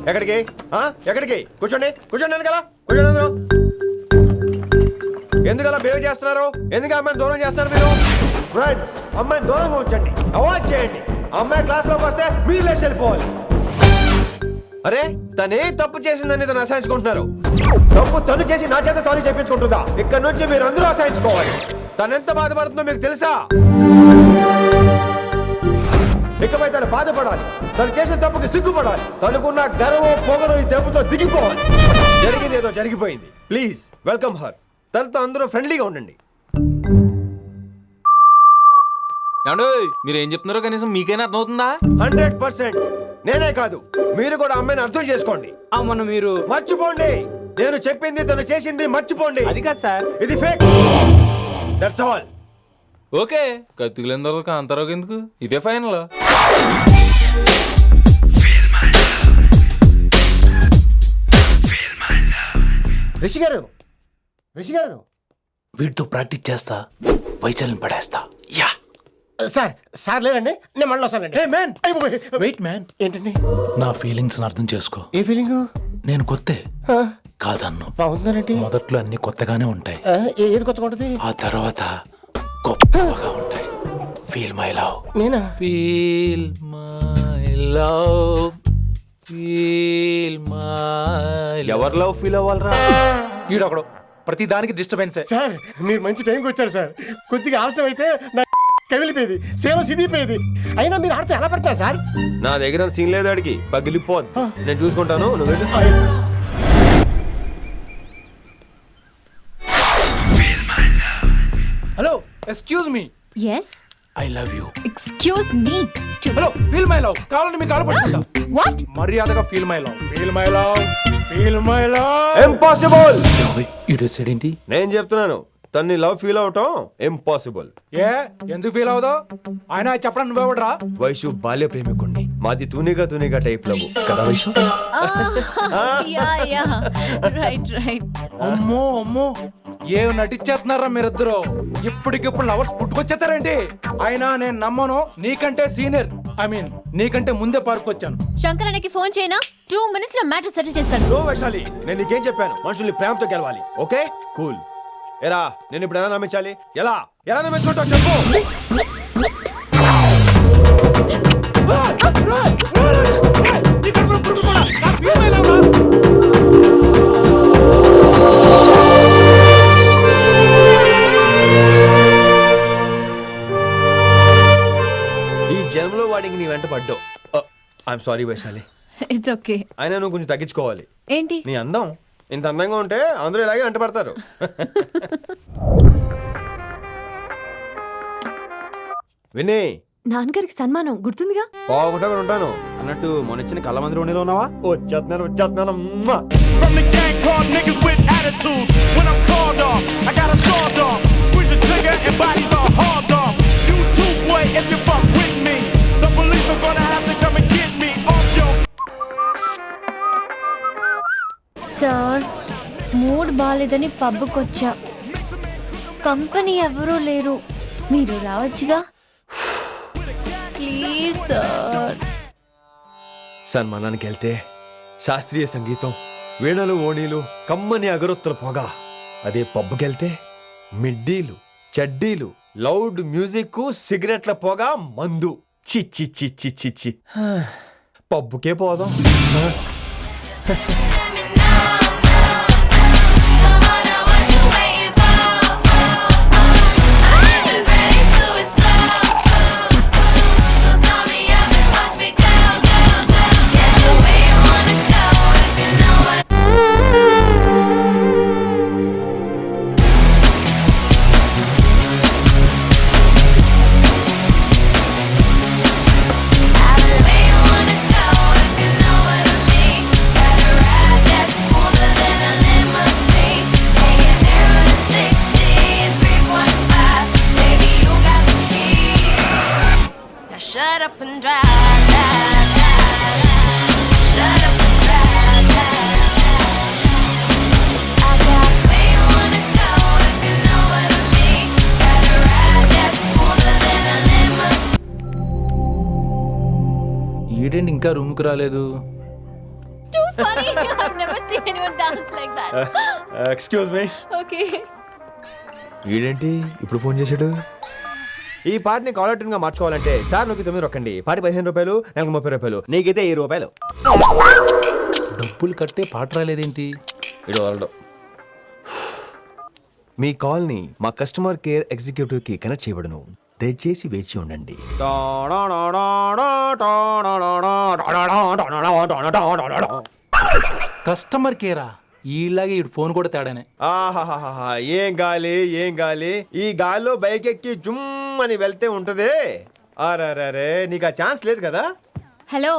ఎక్కడికి ఎక్కడికి? కూర్చోండి కూర్చోండి కదా కూర్చోండి అందరూ. ఎందుకలా బిహేవ్ చేస్తున్నారు? ఎందుకు అమ్మాయిని దూరం చేస్తారు మీరు? ఫ్రెండ్స్, అమ్మాయిని దూరంగా ఉంచండి, అవాయిడ్ చేయండి. అమ్మాయి క్లాస్ లోకి వస్తే మీరు లేచి వెళ్ళిపోవాలి. అరే తనే తప్పు చేసిందని తను అసహించుకుంటున్నారు. తప్పు తను చేసి నా చేత సారీ చెప్పించుకుంటుందా? ఇక్కడ నుంచి మీరు అందరూ అసహించుకోవాలి. తను ఎంత బాధపడుతుందో మీకు తెలుసా? ఇకపై తను బాధపడాలి. తను చేసిన తప్పుకి సిగ్గుపడాలి. తనకున్న గర్వం పొగరు ఈ దెబ్బతో దిగిపోవాలి. జరిగింది ఏదో జరిగిపోయింది. Please welcome her. తనతో అందరూ ఫ్రెండ్లీగా ఉండండి. మీరు ఏం చెప్తున్నారో కనీసం మీకైనా అర్థమవుతుందా? 100%. నేనే కాదు, మీరు కూడా అమ్మాయిని అర్థం చేసుకోండి. అవును, మీరు మర్చిపోండి. నేను చెప్పింది తను చేసింది మర్చిపోండి. అది కాదు సార్, ఇది ఫేక్. That's all. ఓకే, కత్తిలేని తర్వాత అంతరావు ఎందుకు? ఇదే ఫైనల్. రిషి గారు, రిషి గారు, వీటితో ప్రాక్టీస్ చేస్తా, వైశాల్యం పడేస్తా. యా సార్, సార్ లేదండి, నేను మళ్ళీ వస్తానండి. వెయిట్ మ్యాన్, ఏంటండి? నా ఫీలింగ్స్ అర్థం చేసుకో. ఏ ఫీలింగ్? నేను కొత్తే కాదన్ను. బాగుందనండి. మొదట్లో అన్ని కొత్తగానే ఉంటాయి, ఏది కొత్తగా ఉంటుంది? ఆ తర్వాత గొప్పగా ఉంటాయి. Feel my love. నేనా? Feel my love, feel my. ఎవరి లవ్ ఫీల్ అవ్వాలరా? ఈడొకడు ప్రతి దానికి డిస్టర్బెన్స్. సార్, మీరు మంచి టైంకి వచ్చారు సార్. కొద్దిగా ఆలస్యం అయితే నా కమిలిపోయేది, సేవ సిదిపోయేది. అయినా మీరు ఆడితే ఎలా పడతారు సార్? నా దగ్గర సీన్ లేదు, అడిగి పగిలిపోదు. నేను చూసుకుంటాను, నువ్వు వెళ్ళు. Hello, excuse me. Yes. I love you. Excuse me. Hello, feel my love. కావాలని మీకు కాలు పట్టుకుంటా. What? మర్యాదగా feel my love, feel my love, feel my love. Impossible. ఇటు సైడ్ ఏంటి? నేను చెప్తున్నాను, తన్ని లవ్ ఫీల్ అవటం ఇంపాసిబుల్. ఏ ఎందుకు ఫీల్ అవుదో? ఆయన చెప్పడం నువ్వెవడరా? వైషు బాల్య ప్రేమికుణ్ణి. మాది తూనిగా టైప్ లవ్ కదా వైషు? Yeah. Right. అమ్మో అమ్మో, ఏం నటించేస్తున్నారా మీరిద్దరు? ఇప్పటికిప్పుడు లవర్స్ పుట్టుకొచ్చేస్తారేంటి? అయినా నేను నమ్మను. నీకంటే సీనియర్, ఐ మీన్ నీకంటే ముందే పార్క్ వచ్చాను. శంకరానికి ఫోన్ చేయనా? 2 minutes లో మ్యాటర్ సెటిల్ చేస్తాను. నో వైశాలి, నేను నీకేం చెప్పాను? మనుషుల్ని ప్రేమతో గెలవాలి. Okay cool. ఎరా నేను ఇప్పుడు ఎలా నమ్మించాలి? ఎలా నమ్మించుకుంటావు చెప్పు. ఈ జన్మలో వాడికి నీ వెంట పడ్డావు. I'm sorry Vaishali. It's okay. అయినా నువ్వు కొంచెం తగ్గించుకోవాలి. ఏంటి? నీ అందం ఇంత అందంగా ఉంటే అందరూ ఇలాగే వెంట పడతారు. విని నాన్నగారికి సన్మానం గుర్తుందిగా? బాగుంటా ఉంటాను అన్నట్టు మొన్న కళ్ళ మందిరం ఉండేలో ఉన్నావా? వచ్చేస్తున్నాను. From the gang called niggas with attitudes. When I'm called off, I got a sawed off. Squeeze the trigger and bodies are hauled off. You too, boy, if you fuck with me. The police are gonna have to come and get me off your. Sir, mood బాలేదని పబ్కొచ్చా. Company ఎవరూ లేరు, మీరు రావచ్చుగా. Please sir. సన్మానానికి వెళ్తే శాస్త్రీయ సంగీతం, వీణలు, ఓణీలు, కమ్మని అగరొత్తుల పొగ. అదే పబ్కెళ్తే మిడ్డీలు, చడ్డీలు, లౌడ్ మ్యూజిక్, సిగరెట్ల పొగ, మందు. చి పబ్బుకే పోదాం. Shut up and drive. Shut up and drive. I got where you wanna go if you know what I mean. Got a ride that's smoother than a limousine. ఈడేంటి ఇంకా రూమ్కి రాలేదు? 2 funny. I've never seen anyone dance like that. Excuse me Okay. వీడేంటి ఇప్పుడు phone చేశాడు? ఈ పాటని caller tune గా మార్చుకోవాలంటే స్టార్ నొక్కి 9 రొక్కండి. పాటి 15 రూపాయలు, నెలకు 30 రూపాయలు, నీకైతే 10 రూపాయలు. డబ్బులు కట్టే పాట రాలేదేంటి? ఇడు వదలడు. మీ కాల్ని మా కస్టమర్ కేర్ ఎగ్జిక్యూటివ్ కి కనెక్ట్ చేయబడును. దయచేసి వేచి ఉండండి. కస్టమర్ కేరా? ఈలాగే ఇటు ఫోన్ కూడా తేడానే. ఆహాహాహా, ఏం గాలి ఏం గాలి. ఈ గాలిలో బైక్ ఎక్కి జుమ్ అని వెళ్తే ఉంటదే. అరే నీకు ఆ ఛాన్స్ లేదు కదా. హలో,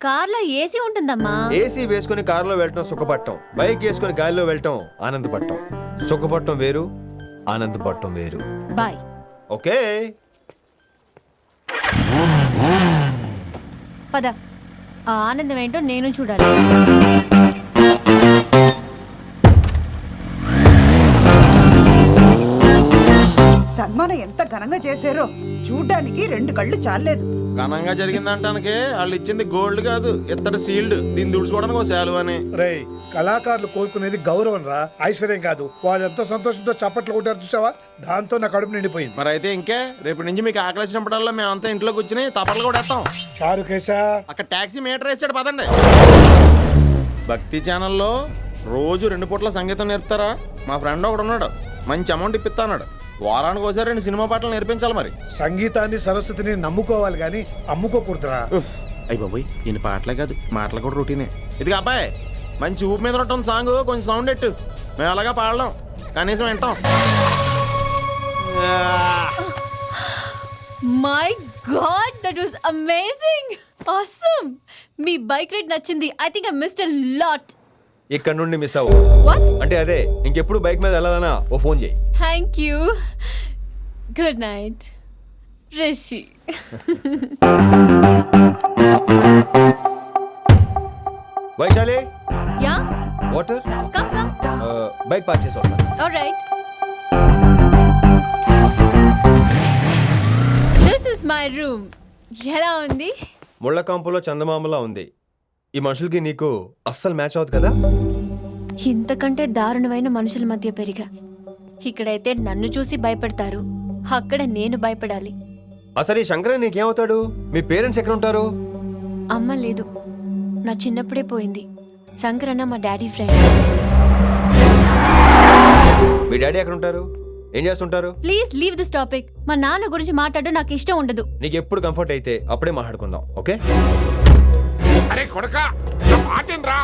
కార్లో ఏసీ ఉంటుందమ్మా. ఏసీ వేసుకుని కారులో వెళ్ళటం సుఖపట్టం, బైక్ వేసుకుని గాలిలో వెళ్ళటం ఆనందపడటం. సుఖపట్టం వేరు, ఆనందపడటం వేరు. బాయ్. ఓకే పద, ఆ ఆనందం ఏంటో నేను చూడాలి. సన్మానం ఎంత ఘనంగా చేశారో చూడ్డానికి 2 కళ్ళు చాలేదు. ఘనంగా జరిగిందంటానికి వాళ్ళు ఇచ్చింది గోల్డ్ కాదు, ఇత్తడి సీల్డ్. దీన్ని దుడుచుకోవడానికి ఒక శాలువ అని. రేయ్, కళాకారులు కోరుకునేది గౌరవం రా, ఐశ్వర్యం కాదు. వాళ్ళు ఎంతో సంతోషంతో చప్పట్లు కొట్టారు చూసావా, దాంతో నా కడుపు నిండిపోయింది. మరి అయితే ఇంకే రేపటి నుంచి మీకు ఆకలి వచ్చినప్పుడల్లా మేమంతా ఇంట్లో కూర్చుని తపట్లు కూడా వేస్తాం. చారు కేశా, అక్కడ టాక్సీ మీటర్ వేసాడు పదండి. భక్తి ఛానల్లో రోజు 2 పూట్ల సంగీతం నేర్పుతారా? మా ఫ్రెండ్ ఒకడు ఉన్నాడు, మంచి అమౌంట్ ఇప్పిస్తా అన్నాడు. వారానికి ఒకసారి 2 సినిమా పాటలు నేర్పించాలి. మరి సంగీతాన్ని సరస్వతిని నమ్ముకోవాలి గాని అమ్ముకోకూడదురా. అయ్యి బాబోయ్, ఈయన పాటలే కాదు మాటలు కూడా రొటీనే. ఇదిగా అబ్బాయి, మంచి ఊపు మీద ఉంటుంది సాంగ్, కొంచెం సౌండ్ ఎట్టు. మేము అలాగా పాడలేం, కనీసం వింటాం. My god, that was amazing. Awesome. మీ బైక్ రైడ్ నచ్చింది. I think I missed a lot. ఇక్కడ నుండి మిస్ అవ్వు. వాట్? అంటే అదే, ఇంకెప్పుడు బైక్ మీద వెళ్ళాలన్నా ఓ ఫోన్ చేయి. Thank you. Good night Rishi. Vaishali, yeah, water. Come come. Bike park చేసి వస్తాను. Alright. This is my room. ఎలా ఉంది? ముళ్ళ కంపులో చందమామలా ఉంది. ఈ మనుషులకి నీకు అస్సలు మ్యాచ్ అవుతుంది కదా. ఇంతకంటే దారుణమైన మనుషుల మధ్య పెరిగా. ఇక్కడైతే నన్ను చూసి భయపడతారు, అక్కడ నేను భయపడాలి. అసలు ఈ శంకర్ నీకేమవుతాడు? మీ పేరెంట్స్ ఎక్కడ ఉంటారు? అమ్మ లేదు, నా చిన్నప్పుడే పోయింది. శంకరన్న మా డాడీ ఫ్రెండ్. మీ డాడీ ఎక్కడ ఉంటారు? ఏం చేస్తుంటారు? Please leave this topic. మా నాన్న గురించి మాట్లాడడం నాకు ఇష్టం ఉండదు. నీకు ఎప్పుడు కంఫర్ట్ అయితే అప్పుడే మాట్లాడుకుందాం, ఓకే? అరే కొడక, ఆటేంద్రా